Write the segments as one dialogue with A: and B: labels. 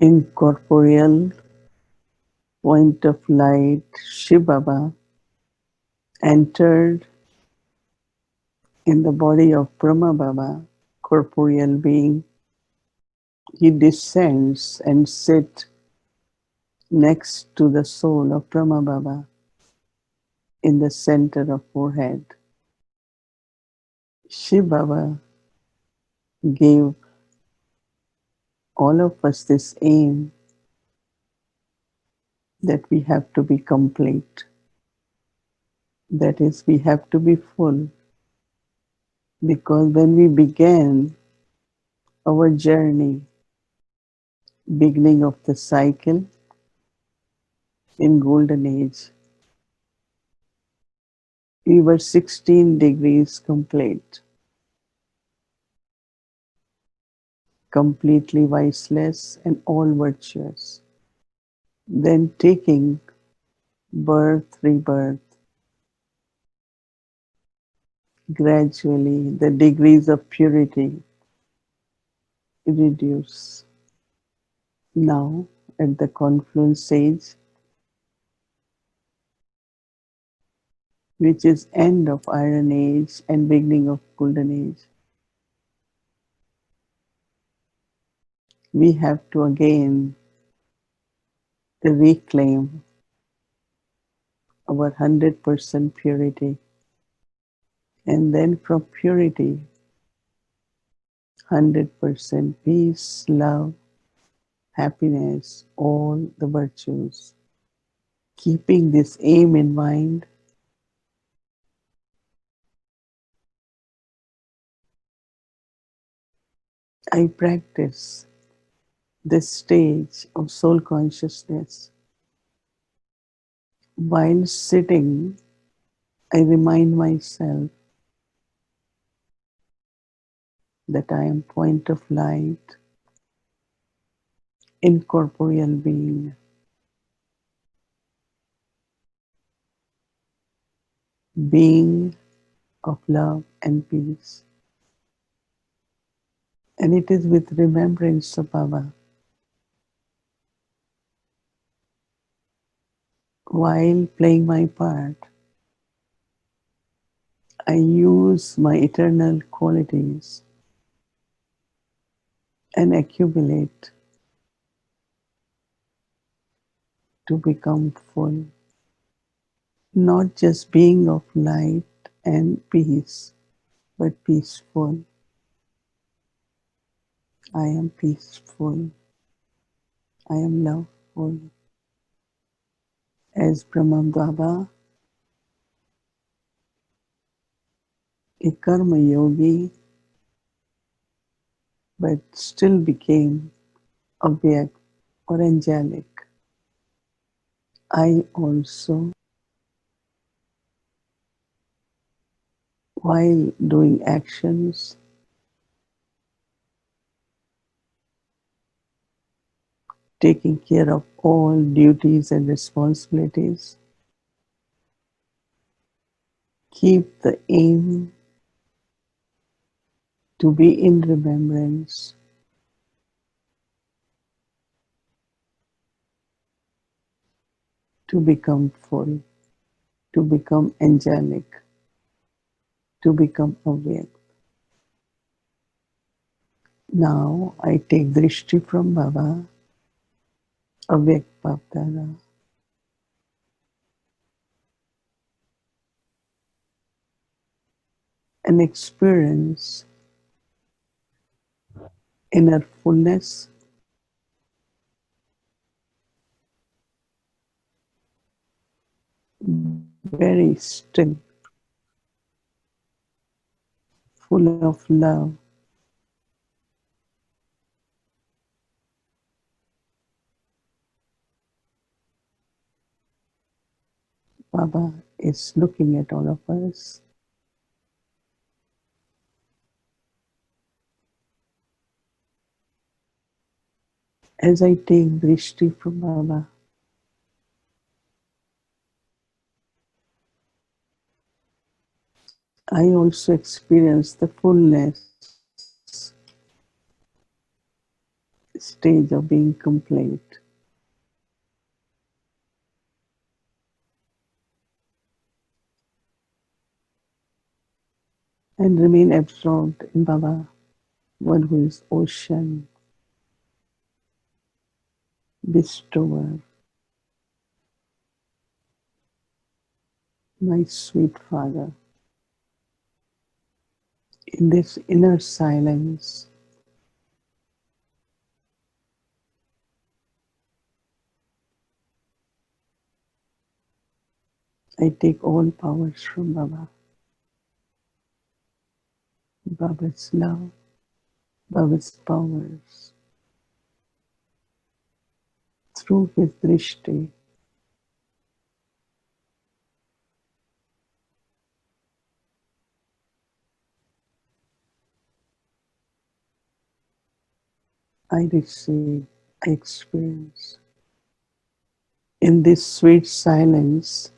A: incorporeal point of light, Shiv Baba, entered in the body of Brahma Baba, corporeal being. He descends and sits next to the soul of Brahma Baba in the center of forehead. Shiv Baba gave all of us this aim that we have to be complete. That is, we have to be full. Because when we began our journey, beginning of the cycle in Golden Age, we were 16 degrees complete, completely viceless and all virtuous. Then taking birth, rebirth, gradually the degrees of purity reduce. Now, at the confluence age, which is end of Iron Age and beginning of Golden Age, we have to again reclaim our 100% purity. And then from purity, 100% peace, love, happiness, all the virtues. Keeping this aim in mind, I practice this stage of soul consciousness. While sitting, I remind myself that I am point of light, incorporeal being, being of love and peace. And it is with remembrance of Baba. While playing my part, I use my eternal qualities and accumulate to become full. Not just being of light and peace, but peaceful. I am peaceful. I am loveful. As Brahma Baba, a karma yogi, but still became awake or angelic. I also, while doing actions, taking care of all duties and responsibilities, keep the aim to be in remembrance, to become full, to become angelic, to become awake. Now I take drishti from Baba, awake Bapdada, and experience inner fullness, very still, full of love. Baba is looking at all of us. As I take drishti from Baba, I also experience the fullness stage of being complete. And remain absorbed in Baba, one who is ocean, bestower, my sweet Father. In this inner silence, I take all powers from Baba. Baba's love, Baba's powers, through his drishti. I receive, I experience. In this sweet silence,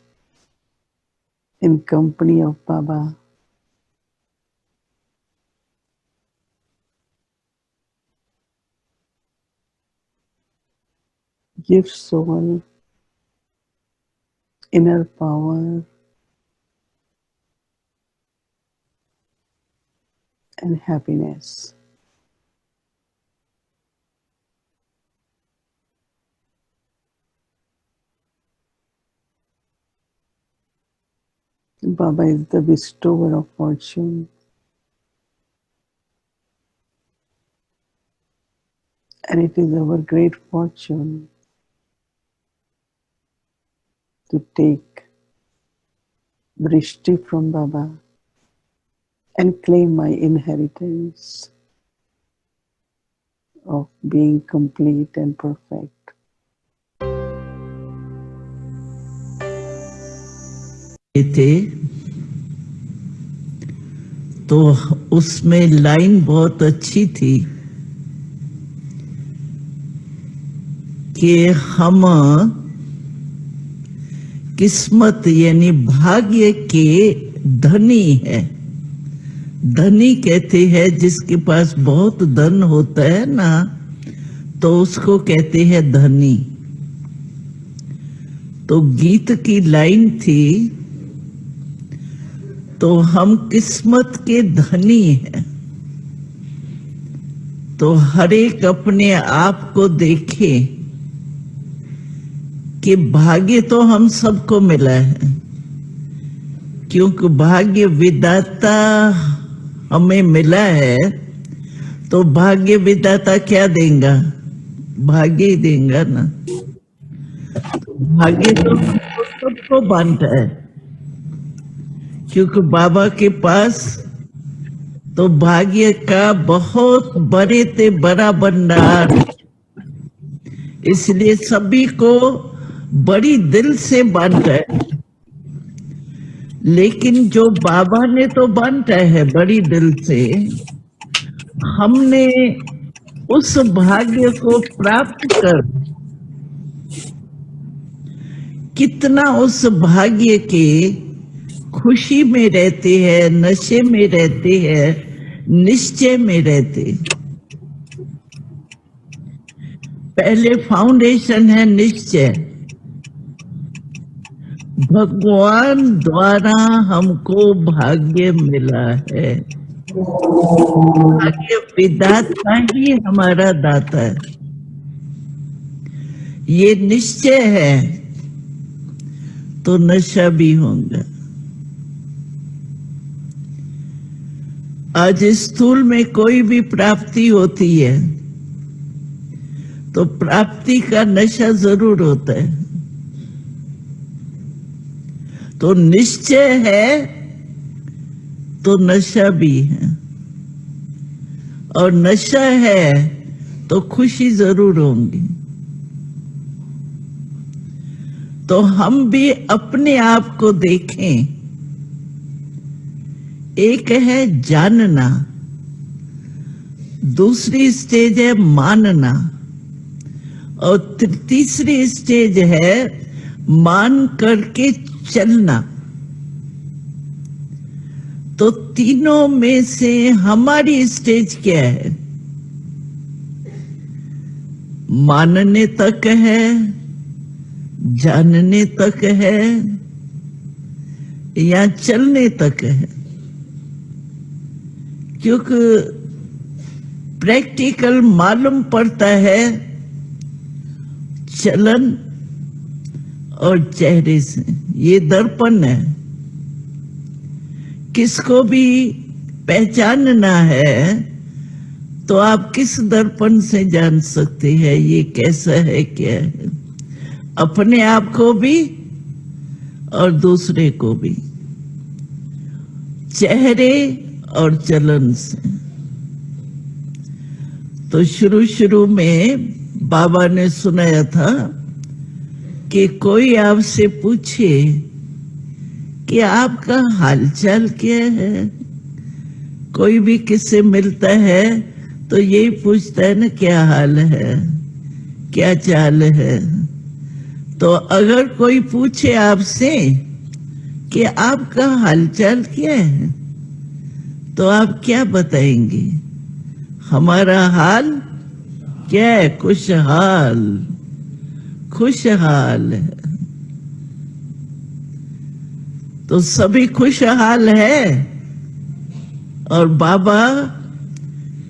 A: in company of Baba, give soul inner power and happiness. Baba is the bestower of fortune, and it is our great fortune to take drishti from Baba and claim my inheritance of being complete and perfect.
B: थे तो उसमें line बहुत अच्छी थी कि हम किस्मत यानी भाग्य के धनी है। धनी कहते हैं जिसके पास बहुत धन होता है ना, तो उसको कहते हैं धनी। तो गीत की लाइन थी, तो हम किस्मत के धनी हैं। तो हर एक अपने आप को देखे कि भाग्य तो हम सबको मिला है, क्योंकि भाग्य विधाता हमें मिला है। तो भाग्य विधाता क्या देगा? भाग्य ही देगा ना। भाग्य तो हमको सबको बांटा है, क्योंकि बाबा के पास तो भाग्य का बहुत बड़े ते बड़ा भंडार, इसलिए सभी को बड़ी दिल से बांटा है। लेकिन जो बाबा ने तो बांटा है बड़ी दिल से, हमने उस भाग्य को प्राप्त कर कितना उस भाग्य के खुशी में रहते हैं, नशे में रहते हैं, निश्चय में रहते। पहले फाउंडेशन है निश्चय। भगवान द्वारा हमको भाग्य मिला है। भाग्य विधाता ही हमारा दाता है। ये निश्चय है तो नशा भी होगा। आज स्थूल में कोई भी प्राप्ति होती है तो प्राप्ति का नशा जरूर होता है। तो निश्चय है तो नशा भी है, और नशा है तो खुशी जरूर होंगी। तो हम भी अपने आप को देखें। एक है जानना, दूसरी स्टेज है मानना, और तीसरी स्टेज है मान करके चलना। तो तीनों में से हमारी स्टेज क्या है? मानने तक है, जानने तक है, या चलने तक है। क्योंकि प्रैक्टिकल मालूम पड़ता है चलन और चेहरे से। ये दर्पण है। किसको भी पहचानना है तो आप किस दर्पण से जान सकते हैं ये कैसा है, क्या है? अपने आप को भी और दूसरे को भी, चेहरे और चलन से। तो शुरू शुरू में बाबा ने सुनाया था कि कोई आपसे पूछे कि आपका हालचाल क्या है। कोई भी किससे मिलता है तो यही पूछता है ना, क्या हाल है, क्या चाल है। तो अगर कोई पूछे आपसे कि आपका हालचाल क्या है तो आप क्या बताएंगे? हमारा हाल क्या है? खुशहाल, खुशहाल है। तो सभी खुशहाल है। और बाबा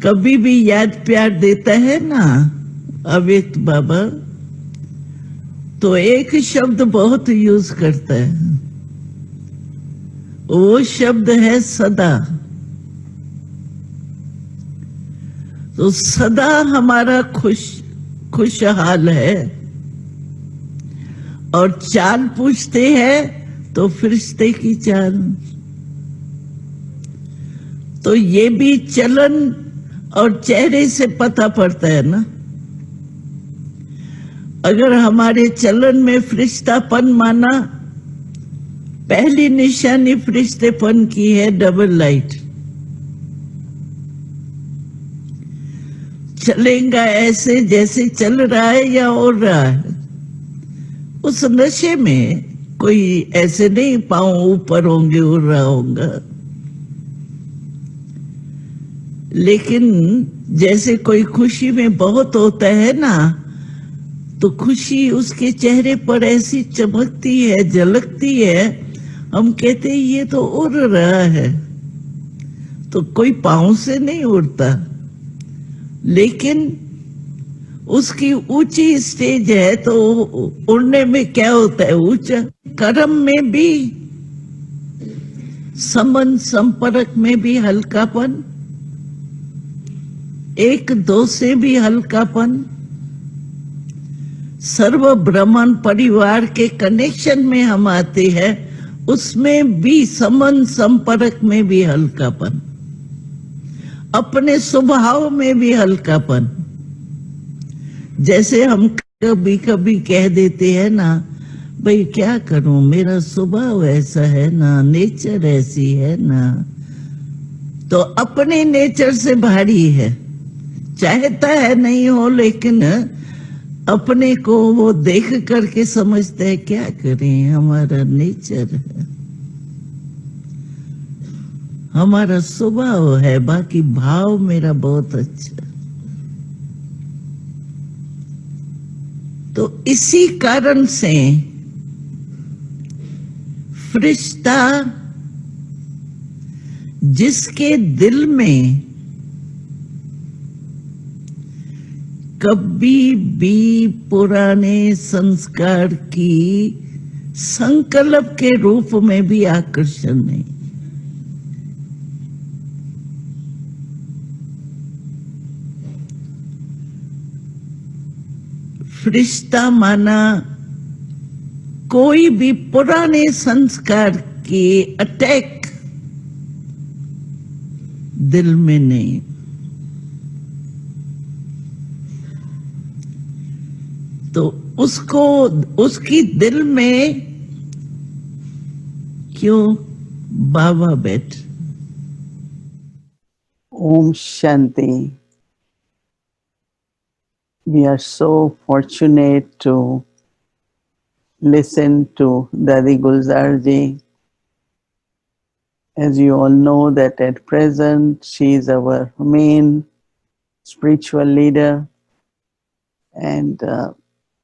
B: कभी भी याद प्यार देता है ना, अव्यक्त बाबा, तो एक शब्द बहुत यूज करता है। वो शब्द है सदा। तो सदा हमारा खुशहाल है। और चाल पूछते हैं तो फरिश्ते की चाल। तो ये भी चलन और चेहरे से पता पड़ता है ना। अगर हमारे चलन में फरिश्तापन माना, पहली निशानी फरिश्तेपन की है डबल लाइट। चलेगा ऐसे जैसे चल रहा है या उड़ रहा है। उस नशे में कोई ऐसे नहीं पाँव ऊपर होंगे उड़ रहा होगा। लेकिन जैसे कोई खुशी में बहुत होता है ना, तो खुशी उसके चेहरे पर ऐसी चमकती है, झलकती है, हम कहते हैं ये तो उड़ रहा है। तो कोई पाँव से नहीं उड़ता, लेकिन उसकी ऊंची स्टेज है तो उड़ने में क्या होता है? ऊंचा। कर्म में भी, संबंध संपर्क में भी हल्कापन, एक दो से भी हल्कापन, सर्व ब्रह्मांड परिवार के कनेक्शन में हम आते हैं, उसमें भी संबंध संपर्क में भी हल्कापन, अपने स्वभाव में भी हल्कापन। जैसे हम कभी कभी कह देते हैं ना, भाई क्या करूं, मेरा स्वभाव ऐसा है ना, नेचर ऐसी है ना। तो अपने नेचर से भारी है, चाहता है नहीं हो, लेकिन अपने को वो देख करके समझते हैं क्या करें, हमारा नेचर है, हमारा स्वभाव है, बाकी भाव मेरा बहुत अच्छा। तो इसी कारण से फरिश्ता जिसके दिल में कभी भी पुराने संस्कार की संकल्प के रूप में भी आकर्षण नहीं, फरिश्ता माना कोई भी पुराने संस्कार के अटैक दिल में नहीं। तो उसको, उसकी दिल में क्यों बाबा बैठ।
A: Om Shanti. We are so fortunate to listen to Dadi Gulzar ji. As you all know that at present she is our main spiritual leader, and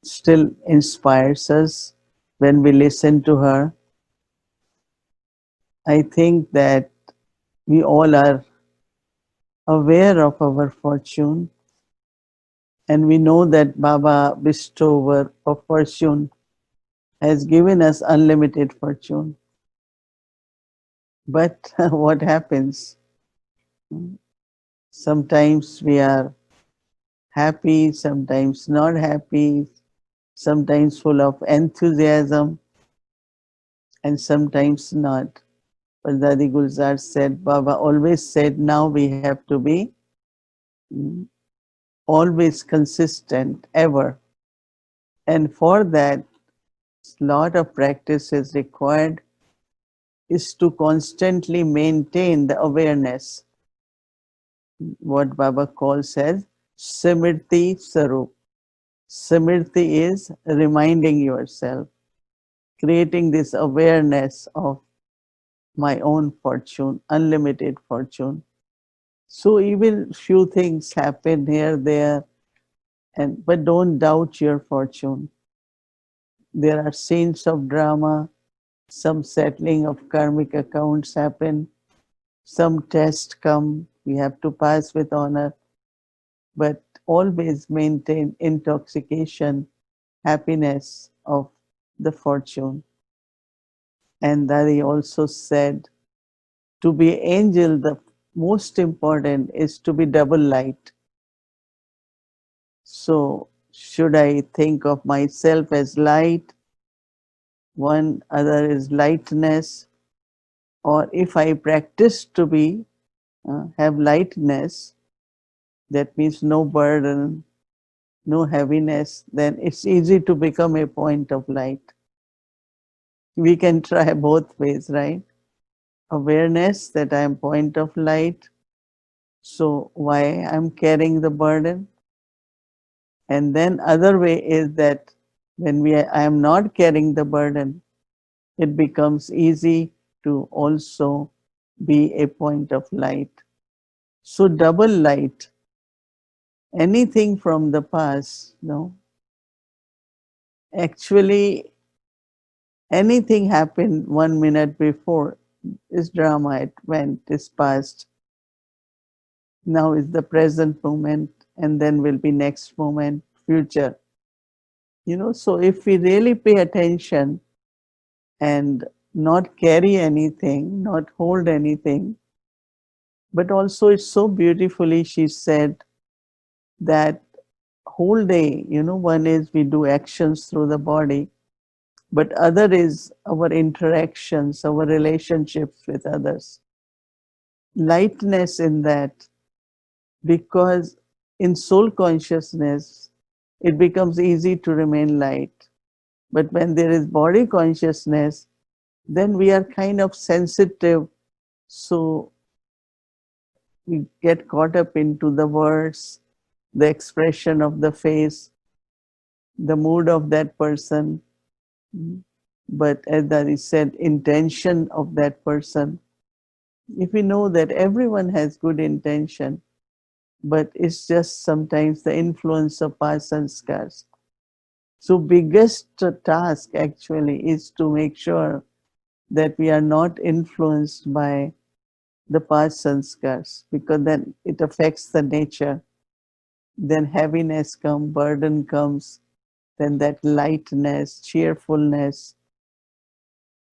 A: still inspires us when we listen to her. I think that we all are aware of our fortune, and we know that Baba, bestower of fortune, has given us unlimited fortune. But what happens? Sometimes we are happy, sometimes not happy, sometimes full of enthusiasm, and sometimes not. But Dadi Gulzar said, Baba always said, now we have to be always consistent, ever. And for that, lot of practice is required, is to constantly maintain the awareness, what Baba calls as Simriti Sarup. Simriti is reminding yourself, creating this awareness of my own fortune, unlimited fortune. So even few things happen here, there, and but don't doubt your fortune. There are scenes of drama, some settling of karmic accounts happen, some tests come, we have to pass with honor, but always maintain intoxication, happiness of the fortune. And Dari also said, to be angel, the most important is to be double light. So, should I think of myself as light, one other is lightness, or if I practice to be have lightness, that means no burden, no heaviness, then it's easy to become a point of light. We can try both ways, right? Awareness that I am point of light, so why I'm carrying the burden? And then other way is that when I am not carrying the burden, it becomes easy to also be a point of light. So double light, anything from the past, no, actually anything happened 1 minute before is drama, it went, is past. Now is the present moment, and then will be next moment, future. So if we really pay attention and not carry anything, not hold anything, but also it's so beautifully she said that whole day, one is we do actions through the body, but other is our interactions, our relationships with others. Lightness in that, because in soul consciousness, it becomes easy to remain light. But when there is body consciousness, then we are kind of sensitive. So we get caught up into the words, the expression of the face, the mood of that person. But as Dari said, intention of that person. If we know that everyone has good intention, but it's just sometimes the influence of past sanskars. So biggest task actually is to make sure that we are not influenced by the past sanskars, because then it affects the nature. Then heaviness comes, burden comes, then that lightness, cheerfulness.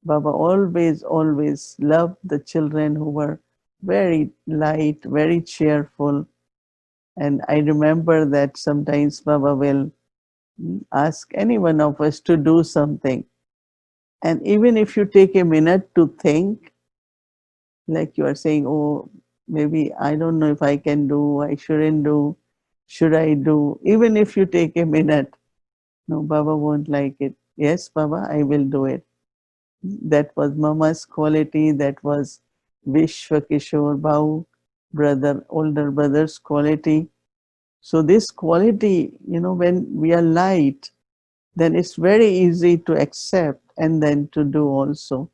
A: Baba always loved the children who were very light, very cheerful. And I remember that sometimes Baba will ask any one of us to do something. And even if you take a minute to think, like you are saying, oh, maybe I don't know if I can do, I shouldn't do, should I do? Even if you take a minute, no, Baba won't like it. Yes, Baba, I will do it. That was Mama's quality, that was Vishwa Kishore Bhau, older brother's quality. So this quality, when we are light, then it's very easy to accept and then to do also.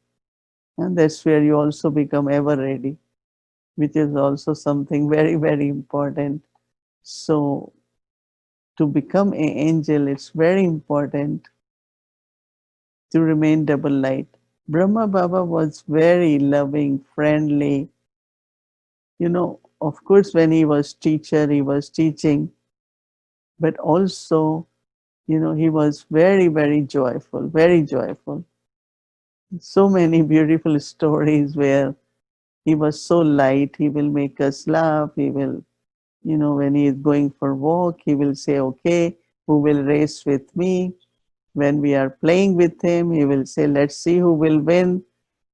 A: And that's where you also become ever ready, which is also something very, very important. So to become an angel, it's very important to remain double light. Brahma Baba was very loving, friendly. Of course, when he was teacher, he was teaching, but also, he was very, very joyful, very joyful. So many beautiful stories where he was so light. He will make us laugh. He will, when he is going for walk, he will say, okay, who will race with me? When we are playing with him, he will say, let's see who will win.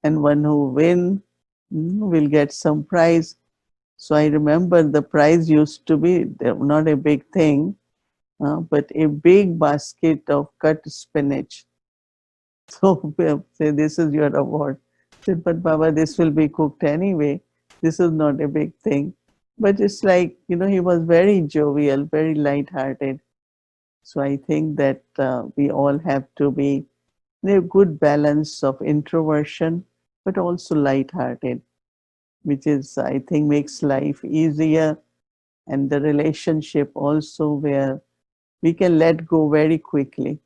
A: And one who win will get some prize. So I remember the prize used to be not a big thing, but a big basket of cut spinach. So say, this is your award. I said, but Baba, this will be cooked anyway. This is not a big thing. But it's like, he was very jovial, very light-hearted. So I think that we all have to be in a good balance of introversion, but also light-hearted, which is, I think, makes life easier, and the relationship also where we can let go very quickly.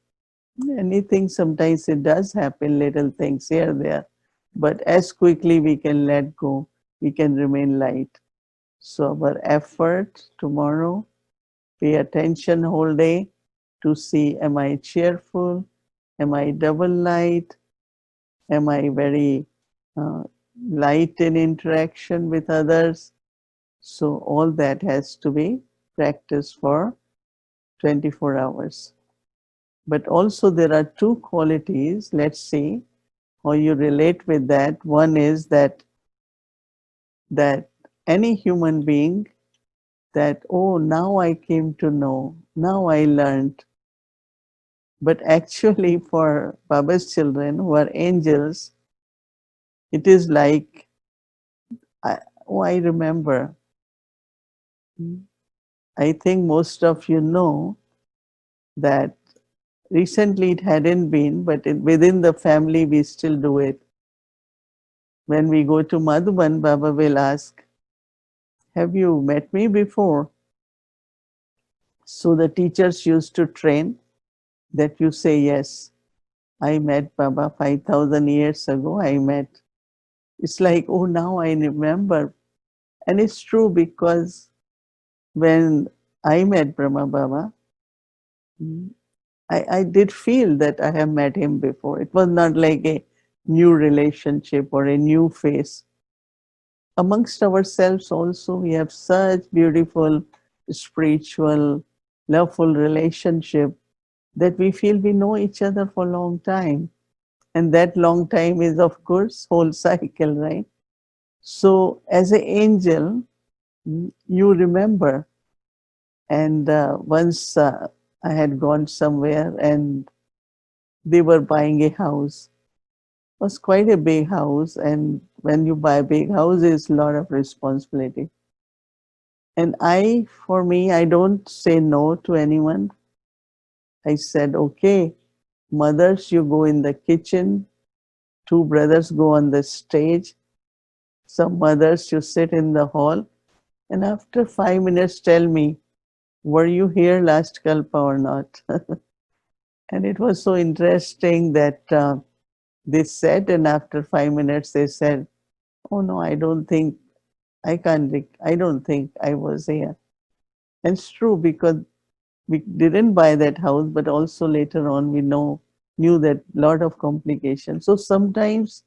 A: Anything, sometimes it does happen, little things here, there, but as quickly we can let go, we can remain light. So our effort tomorrow, pay attention whole day to see, am I cheerful? Am I double light? Am I very uh, light in interaction with others? So all that has to be practiced for 24 hours. But also there are two qualities. Let's see how you relate with that. One is that any human being, that, oh, now I came to know, now I learned. But actually for Baba's children who are angels, it is like, I remember. I think most of you know that recently it hadn't been, but within the family we still do it. When we go to Madhuban, Baba will ask, have you met me before? So the teachers used to train that you say, yes, I met Baba 5,000 years ago, I met. It's like, oh, now I remember. And it's true, because when I met Brahma Baba, I did feel that I have met him before. It was not like a new relationship or a new face. Amongst ourselves also, we have such beautiful, spiritual, loveful relationship that we feel we know each other for a long time. And that long time is, of course, whole cycle, right? So as an angel, you remember. And once I had gone somewhere and they were buying a house. It was quite a big house. And when you buy a big house, there's a lot of responsibility. And for me, I don't say no to anyone. I said, okay, mothers, you go in the kitchen. Two brothers go on the stage. Some mothers, you sit in the hall. And after 5 minutes, tell me, were you here last Kalpa or not? And it was so interesting that they said, and after 5 minutes, they said, oh no, I don't think, I don't think I was here. And it's true, because we didn't buy that house, but also later on we knew that lot of complications. So sometimes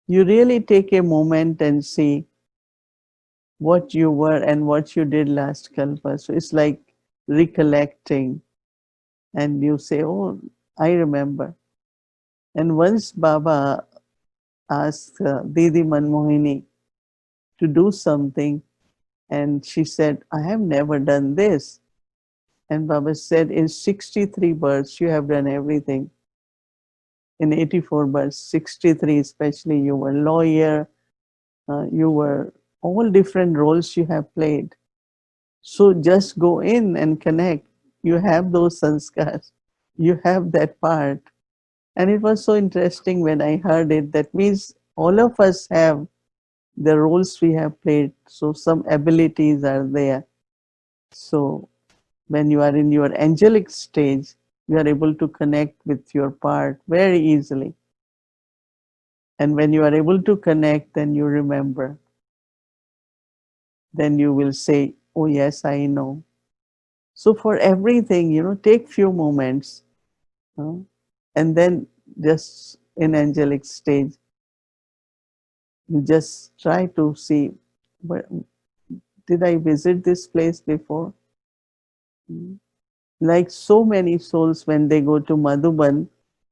A: you really take a moment and see what you were and what you did last Kalpa. So it's like recollecting, and you say, oh, I remember. And once Baba asked Didi Manmohini to do something, and she said, I have never done this. And Baba said, in 63 births, you have done everything. In 84 births, 63 especially, you were lawyer, you were all different roles you have played. So just go in and connect. You have those sanskars. You have that part. And it was so interesting when I heard it. That means all of us have the roles we have played. So some abilities are there. So When you are in your angelic stage, you are able to connect with your part very easily. And when you are able to connect, then you remember. Then you will say, oh, yes, I know. So for everything, take few moments, uh, and then just in angelic stage, you just try to see, but did I visit this place before? Like so many souls, when they go to Madhuban,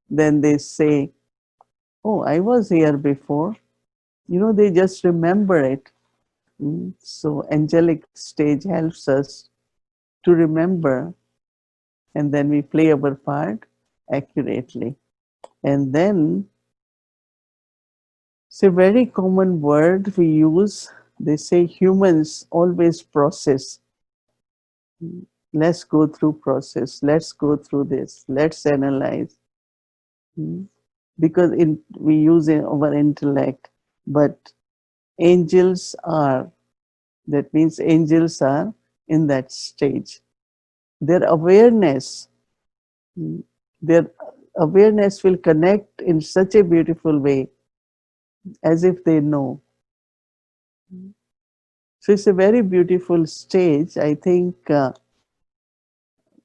A: then they say, oh, I was here before. They just remember it. So angelic stage helps us to remember, and then we play our part accurately. And then it's a very common word we use. They say humans always process. Let's go through process. Let's go through this. Let's analyze. Because we use our intellect, but angels are, that means angels are in that stage. Their awareness, their awareness will connect in such a beautiful way, as if they know. So it's a very beautiful stage. I think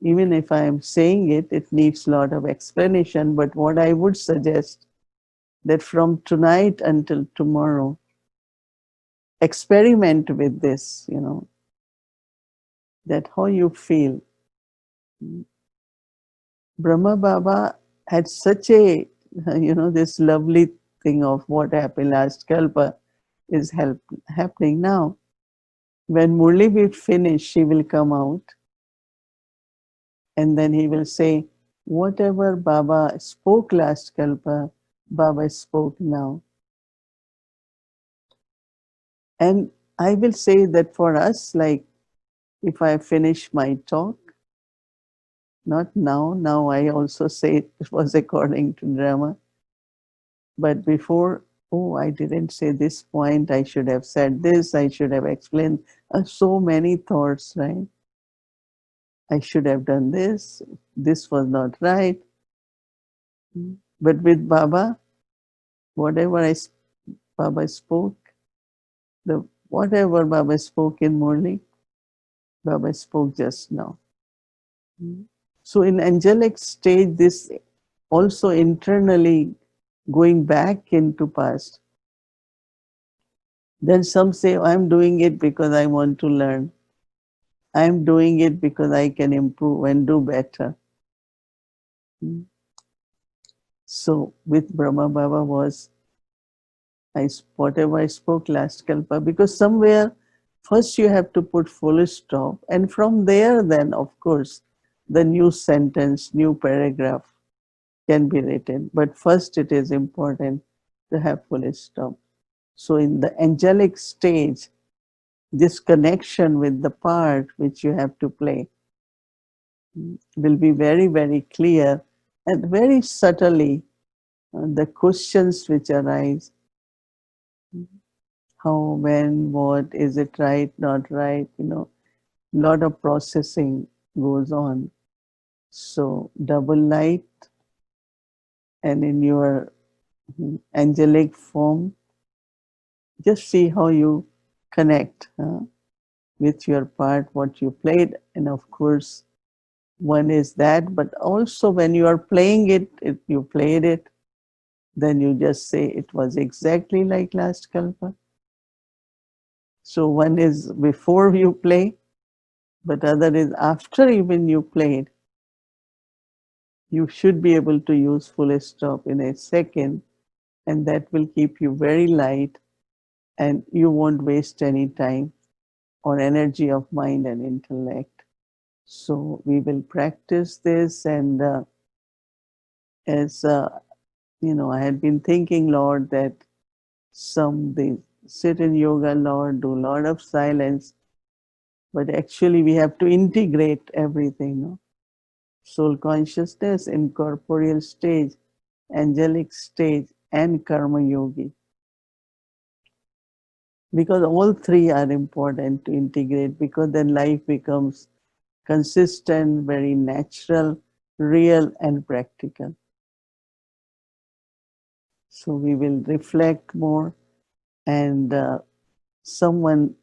A: even if I am saying it, it needs a lot of explanation. But what I would suggest, that from tonight until tomorrow, experiment with this, that how you feel. Brahma Baba had such a, this lovely thing of what happened last Kalpa is happening now. When Murli will finish, she will come out, and then he will say, whatever Baba spoke last Kalpa, Baba spoke now. And I will say that for us, like if I finish my talk, not now, now I also say it was according to drama, but before, oh, I didn't say this point, I should have said this, I should have explained. So many thoughts, right? I should have done this was not right. But with Baba, whatever Baba spoke, whatever Baba spoke in morning, Baba spoke just now. So in angelic stage, this also internally going back into past. Then some say, I'm doing it because I want to learn. I'm doing it because I can improve and do better. So with Brahma Baba was, whatever I spoke last Kalpa, because somewhere first you have to put full stop, and from there then of course the new sentence, new paragraph can be written. But first it is important to have full stop. So in the angelic stage, this connection with the part which you have to play will be very, very clear, and very subtly the questions which arise, how, when, what, is it right, not right, lot of processing goes on. So double light, and in your angelic form, just see how you connect with your part, what you played. And of course, one is that, but also when you are playing it, if you played it, then you just say it was exactly like last Kalpa. So one is before you play, but other is after even you played. You should be able to use full stop in a second, and that will keep you very light, and you won't waste any time or energy of mind and intellect. So we will practice this, and as I had been thinking, Lord, that they sit in yoga, Lord, do a lot of silence, but actually we have to integrate everything. No? Soul consciousness, incorporeal stage, angelic stage, and karma yogi. Because all three are important to integrate, because then life becomes consistent, very natural, real, and practical. So we will reflect more. And someone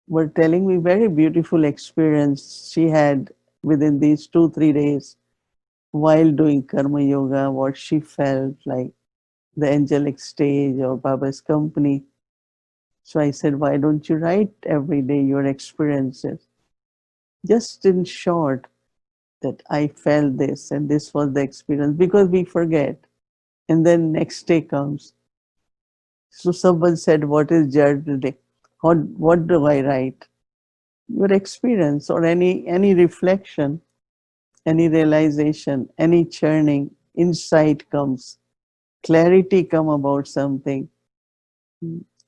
A: were telling me very beautiful experience she had within these 2 3 days while doing karma yoga, what she felt like the angelic stage or Baba's company. So I said, why don't you write every day your experiences? Just in short, that I felt this and this was the experience, because we forget. And then next day comes. So someone said, what is journaling? What do I write? Your experience or any reflection, any realization, any churning, insight comes, clarity come about something,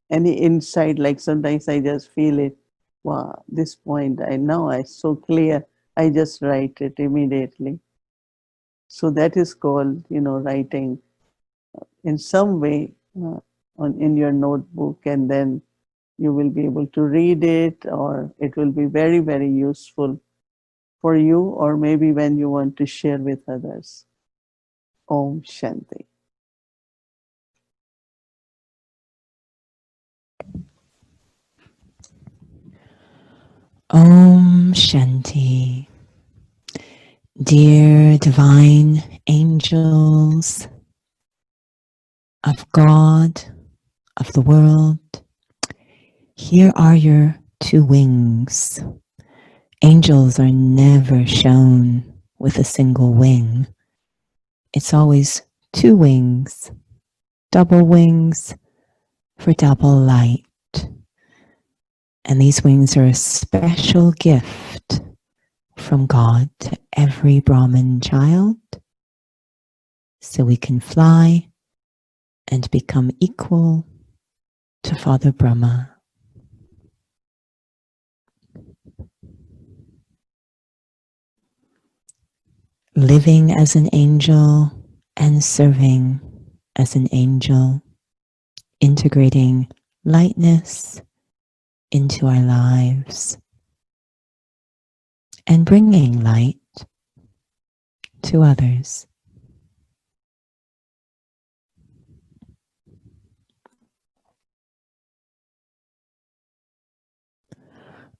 A: any insight, like sometimes I just feel it. Wow, this point I know I so clear. I just write it immediately. So that is called, writing in some way in your notebook, and then you will be able to read it, or it will be very, very useful for you, or maybe when you want to share with others. Om Shanti.
C: Om Shanti. Dear divine angels of God, of the world, here are your two wings. Angels are never shown with a single wing. It's always two wings, double wings for double light. And these wings are a special gift from God to every Brahmin child, so we can fly and become equal to Father Brahma. Living as an angel and serving as an angel, integrating lightness into our lives and bringing light to others.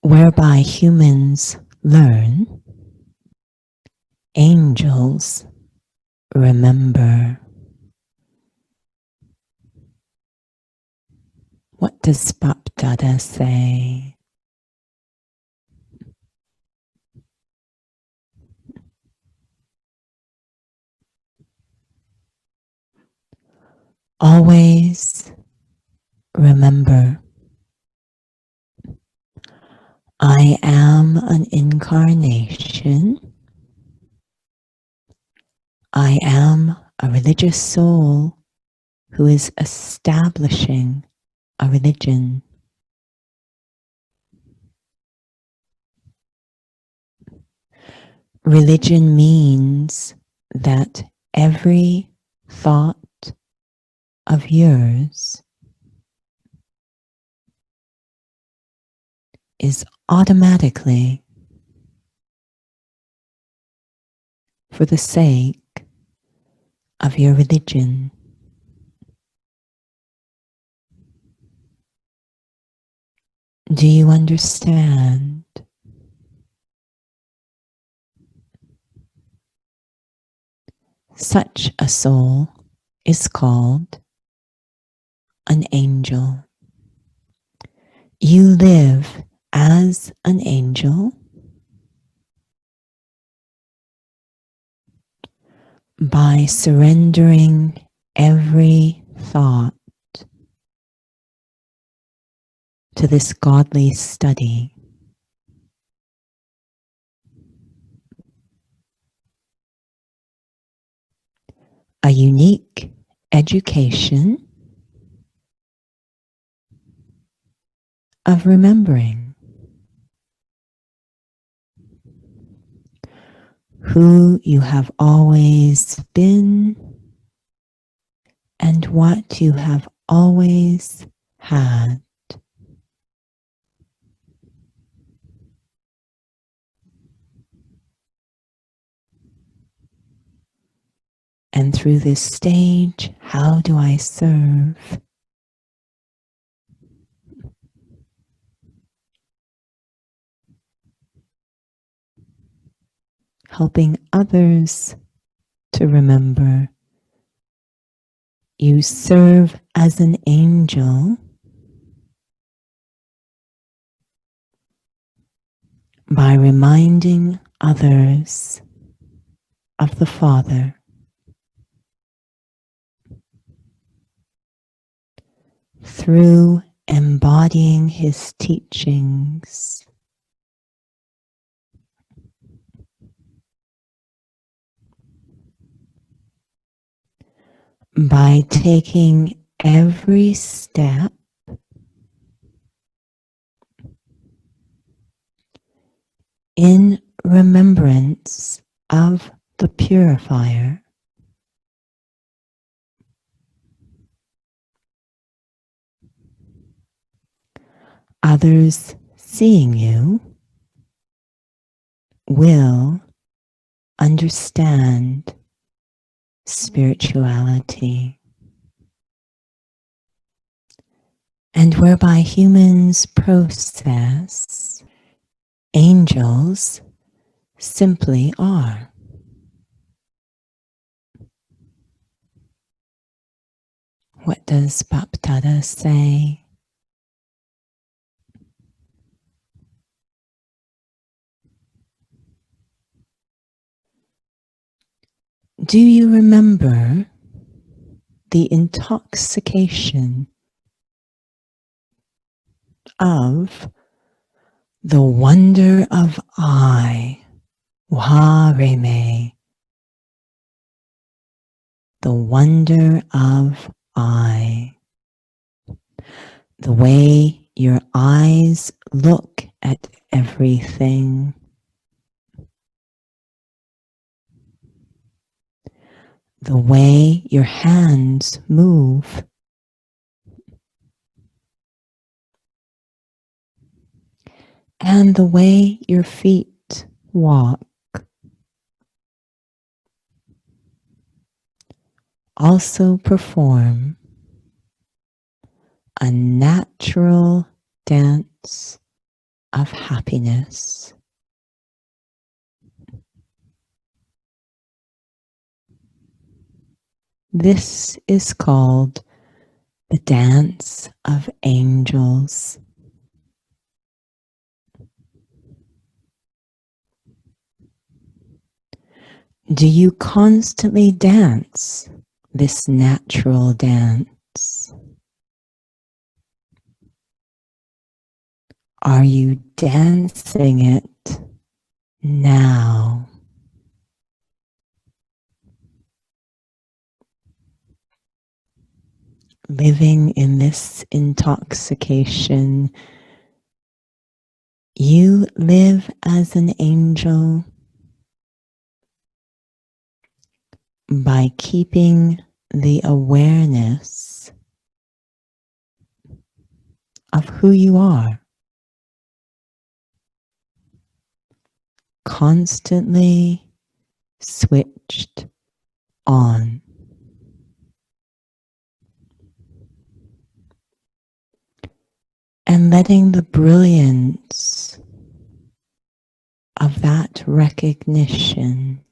C: Whereby humans learn, angels remember. What does Bap Dada say? Always remember, I am an incarnation. I am a religious soul who is establishing a religion. Religion means that every thought of yours is automatically for the sake of your religion. Do you understand? Such a soul is called an angel. You live as an angel by surrendering every thought to this godly study. A unique education of remembering who you have always been and what you have always had. And through this stage, how do I serve? Helping others to remember you serve as an angel by reminding others of the Father through embodying his teachings, by taking every step in remembrance of the purifier. Others seeing you will understand spirituality, and whereby humans process, angels simply are. What does Baptada say? Do you remember the intoxication of the wonder of I, Wareme, the wonder of I, the way your eyes look at everything, the way your hands move, and the way your feet walk, also perform a natural dance of happiness. This is called the dance of angels. Do you constantly dance this natural dance? Are you dancing it now? Living in this intoxication, you live as an angel by keeping the awareness of who you are constantly switched on. And letting the brilliance of that recognition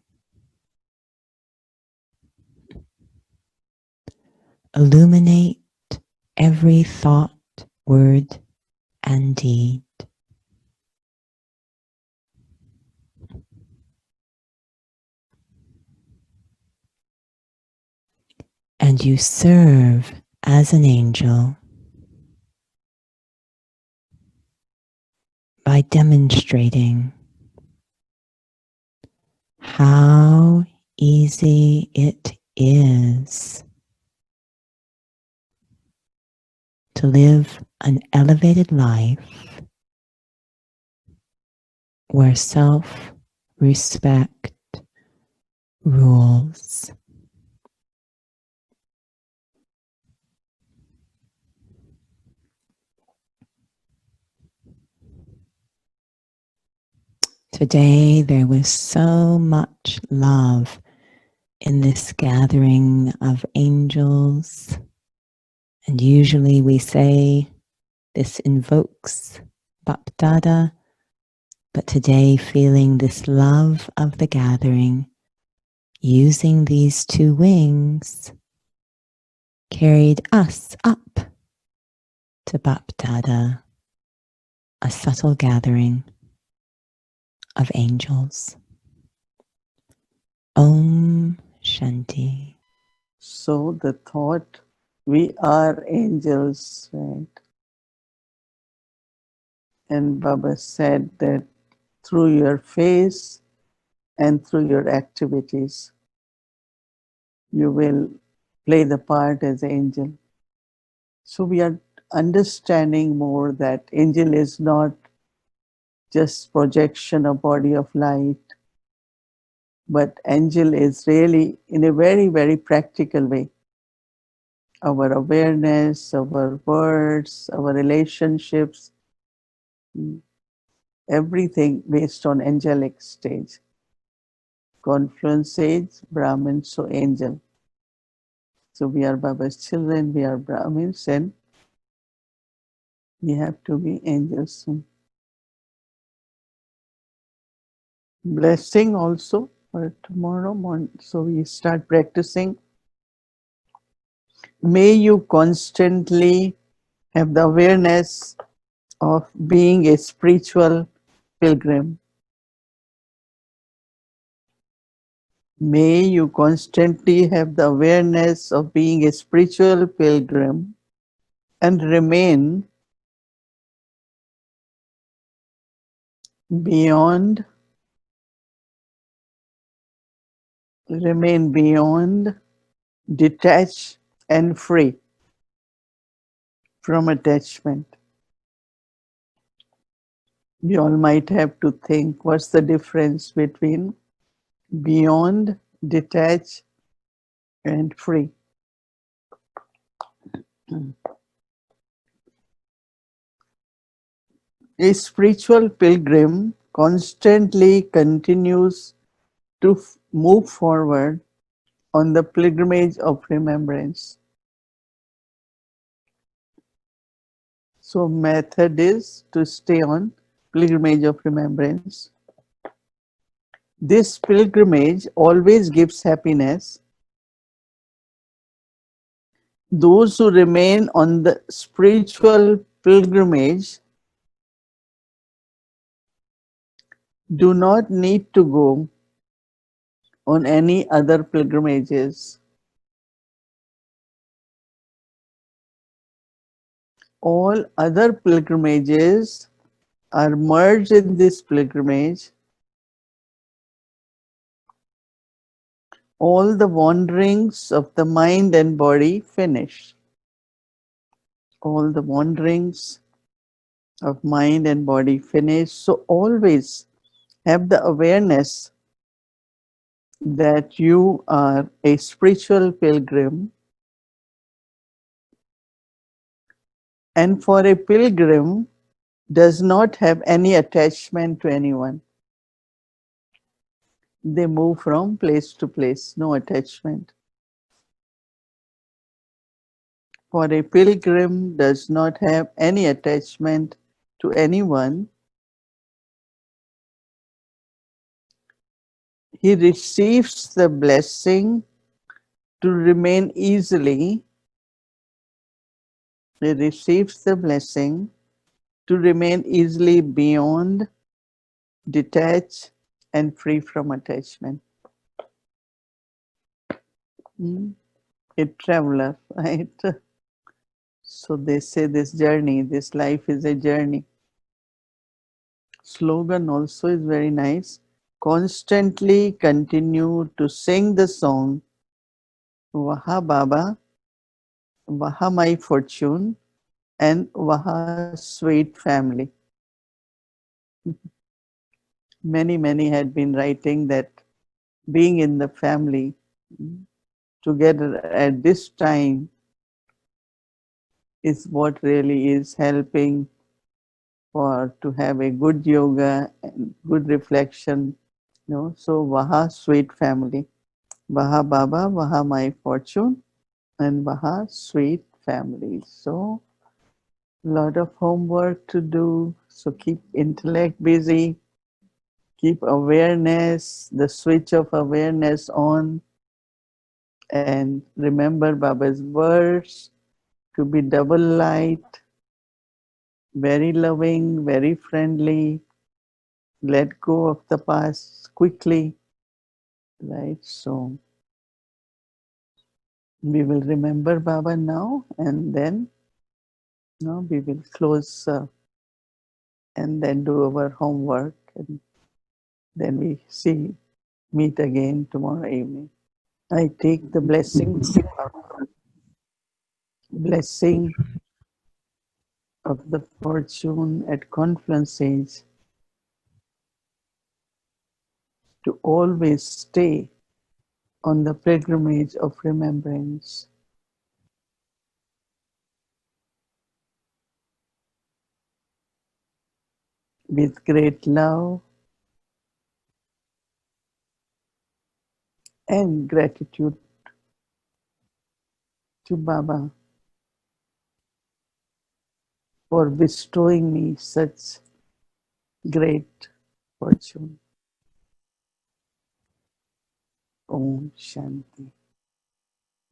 C: illuminate every thought, word, and deed. And you serve as an angel by demonstrating how easy it is to live an elevated life where self-respect rules. Today there was so much love in this gathering of angels. And usually we say this invokes Bapdada, but today feeling this love of the gathering, using these two wings, carried us up to Bapdada, a subtle gathering of angels. Om Shanti.
A: So the thought, we are angels, right? And Baba said that through your face and through your activities, you will play the part as angel. So we are understanding more that angel is not just projection of body of light, but angel is really in a very, very practical way. Our awareness, our words, our relationships, everything based on angelic stage. Confluence stage, Brahmin, so angel. So we are Baba's children, we are Brahmins, and we have to be angels soon. Blessing also for tomorrow morning. So we start practicing. May you constantly have the awareness of being a spiritual pilgrim. May you constantly have the awareness of being a spiritual pilgrim and beyond, remain beyond, detached and free from attachment. We all might have to think what's the difference between beyond, detached, and free. A spiritual pilgrim constantly continues to move forward on the pilgrimage of remembrance. So method is to stay on pilgrimage of remembrance. This pilgrimage always gives happiness. Those who remain on the spiritual pilgrimage do not need to go on any other pilgrimages. All other pilgrimages are merged in this pilgrimage. All the wanderings of the mind and body finish. All the wanderings of mind and body finish. So always have the awareness that you are a spiritual pilgrim. And for a pilgrim does not have any attachment to anyone. They move from place to place, no attachment. For a pilgrim does not have any attachment to anyone. He receives the blessing to remain easily. He receives the blessing to remain easily beyond, detached, and free from attachment. A traveler, right? So they say this journey, this life is a journey. Slogan also is very nice. Constantly continue to sing the song, Waha Baba, Waha my fortune, and Waha sweet family. Many had been writing that being in the family together at this time is what really is helping for to have a good yoga and good reflection. So Vaha sweet family. Vaha Baba, Vaha my fortune, and Vaha sweet family. So, lot of homework to do. So keep intellect busy, keep awareness, the switch of awareness on, and remember Baba's words to be double light, very loving, very friendly, let go of the past quickly, right? So we will remember Baba now, and then we will close and then do our homework, and then we meet again tomorrow evening. I take the blessings of Baba, blessing of the fortune at confluence age to always stay on the pilgrimage of remembrance with great love and gratitude to Baba for bestowing me such great fortune. Om Shanti.